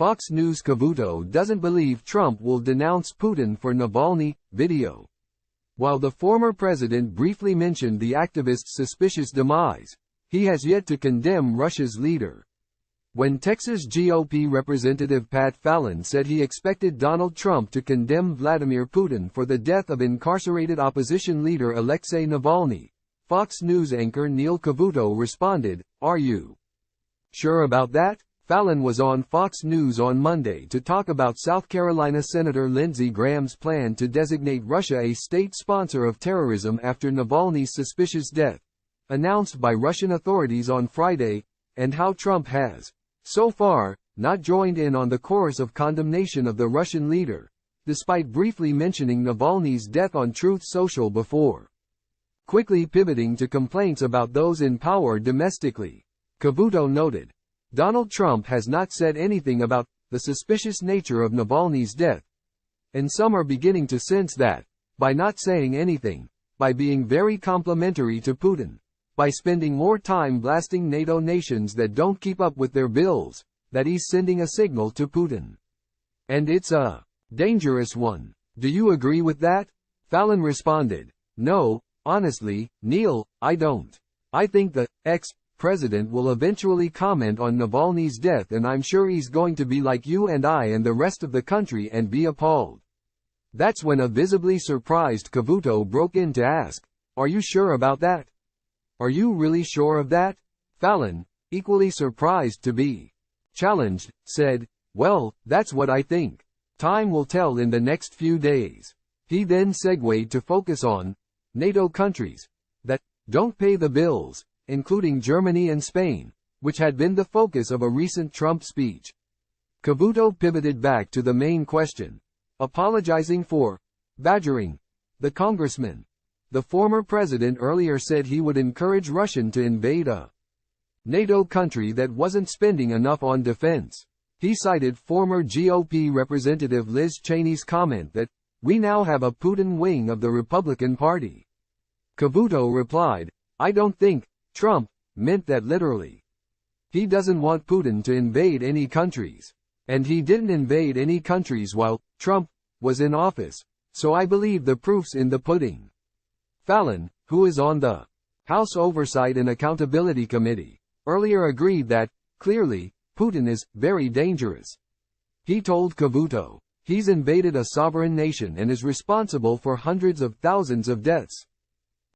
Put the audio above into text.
Fox News Cavuto doesn't believe Trump will denounce Putin for Navalny video. While the former president briefly mentioned the activist's suspicious demise, he has yet to condemn Russia's leader. When Texas GOP Representative Pat Fallon said he expected Donald Trump to condemn Vladimir Putin for the death of incarcerated opposition leader Alexei Navalny, Fox News anchor Neil Cavuto responded, "Are you sure about that?" Fallon was on Fox News on Monday to talk about South Carolina Senator Lindsey Graham's plan to designate Russia a state sponsor of terrorism after Navalny's suspicious death, announced by Russian authorities on Friday, and how Trump has, so far, not joined in on the chorus of condemnation of the Russian leader, despite briefly mentioning Navalny's death on Truth Social before. Quickly pivoting to complaints about those in power domestically, Cavuto noted, Donald Trump has not said anything about the suspicious nature of Navalny's death, and some are beginning to sense that, by not saying anything, by being very complimentary to Putin, by spending more time blasting NATO nations that don't keep up with their bills, that he's sending a signal to Putin. And it's a dangerous one. Do you agree with that? Fallon responded, "No, honestly, Neil, I don't. I think the ex-president will eventually comment on Navalny's death, and I'm sure he's going to be like you and I and the rest of the country and be appalled." That's when a visibly surprised Cavuto broke in to ask, "Are you sure about that? Are you really sure of that?" Fallon, equally surprised to be challenged, said, "Well, that's what I think. Time will tell in the next few days." He then segued to focus on NATO countries that don't pay the bills, including Germany and Spain, which had been the focus of a recent Trump speech. Cavuto pivoted back to the main question, apologizing for badgering the congressman. The former president earlier said he would encourage Russia to invade a NATO country that wasn't spending enough on defense. He cited former GOP Representative Liz Cheney's comment that, "We now have a Putin wing of the Republican Party." Cavuto replied, "I don't think Trump meant that literally. He doesn't want Putin to invade any countries. And he didn't invade any countries while Trump was in office, so I believe the proof's in the pudding." Fallon, who is on the House Oversight and Accountability Committee, earlier agreed that, clearly, Putin is very dangerous. He told Cavuto, "He's invaded a sovereign nation and is responsible for hundreds of thousands of deaths.